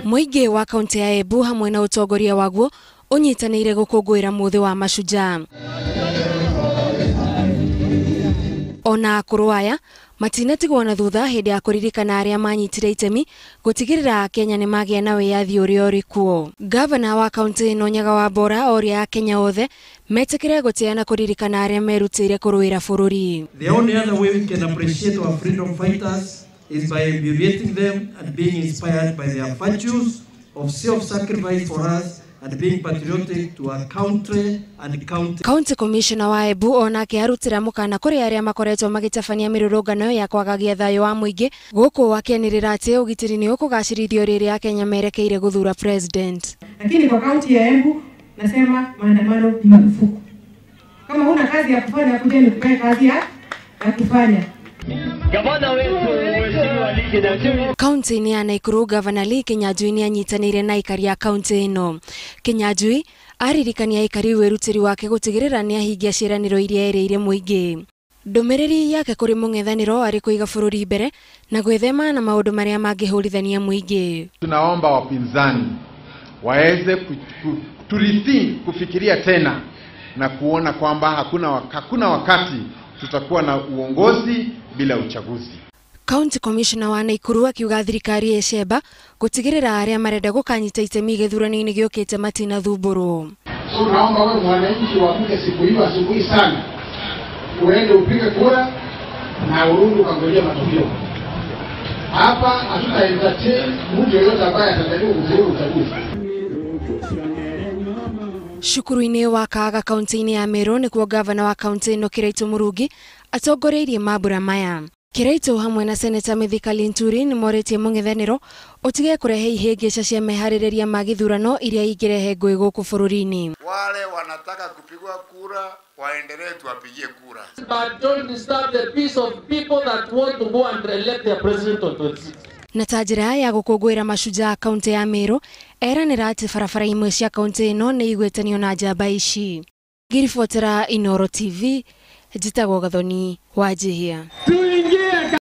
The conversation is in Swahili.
Muige wa kaunti ya Embu hamwe na atongoria waguo unyitanĩire gukunguira muthi wa Mashujaa. Ona akũrũ aya matinatigwo na thutha hindi ya kuririkana aria manyitire itemi gutigirira Akenya ni magĩa na wiyathi uria uri kuo. Gavana wa kaunti ino Nyaga wa Bora oria Akenya othe metikire gutiana kuririkana aria merutire kuruira bururi. The only other way we can appreciate our freedom fighters is by emulating them and being inspired by their virtues of self-sacrifice for us and being patriotic to our country and county. County Commissioner wa Embu onake arutira mukana kuri aria makoretwo magitabania mirurungano ya kwagagia thayu wa muige guku wakianirira ati ugitiri ni ukugacirithio riri Akenya merekeire guthura president. Lakini kwa kaunti ya Embu nasema maandamano ni marufuku. Kama huna kazi ya kufanya kuja nikupe kazi ya kufanya. Gavana wetu Kaunti ni ya Naikuru Gavana Lee Kinyajui ni anyitanĩire na aikari ya kaunti ino. Kinyajui aririkania aikari werutiri wake gutigirira ni ahingia ciĩranĩro iria ereire muingi. Ndumiriri yake kuri mung'ethanĩro ari kuiga bururi mbere na gwĩthema na maundu maria mangĩhũrithania muingi. Tunaomba wapinzani waweze kufikiria tena na kuona kwamba hakuna wakati tutakuwa na uongozi bila uchaguzi. County Commissioner wa Naikuru akiuga thirikari ecemba gutigirira aria marenda gukanyita itemi githurano-ini giukite matina thumburu. So naomba wewe mwananchi wapige siku hiyo asubuhi sana. Uende upige kura na urudi ukangojea matokeo. Hapa hatuta entertain mtu yeyote ambaye atajaribu kuzuia uchaguzi. Shukuru-ini wa Kaga kaunti-ini ya Meru nikuo gavana wa kaunti ino Kiraito Murugi atongoreirie maambura maya. Kiraito hamwe na Senator Mithika Linturi nimoritie mung'ethanĩro utige kurehe ihĩngĩca cia meharĩrĩria ma githurano iria ingirehe ngũĩ gũkũ bũrũri-inĩ. Wale wanataka kupigwa kura waendelee tuwapigie kura. But don't disturb the peace of people that want to go and elect their president on 26. Na ta njĩra ya gũkũngũĩra Mashujaa kaunti ya Meru eranĩra atĩ barabara imwe cia kaunti ino nĩ igwetanio na njamba ici. Ngiribotera Inooro TV, njĩtagwo Gathoni wa Njihia.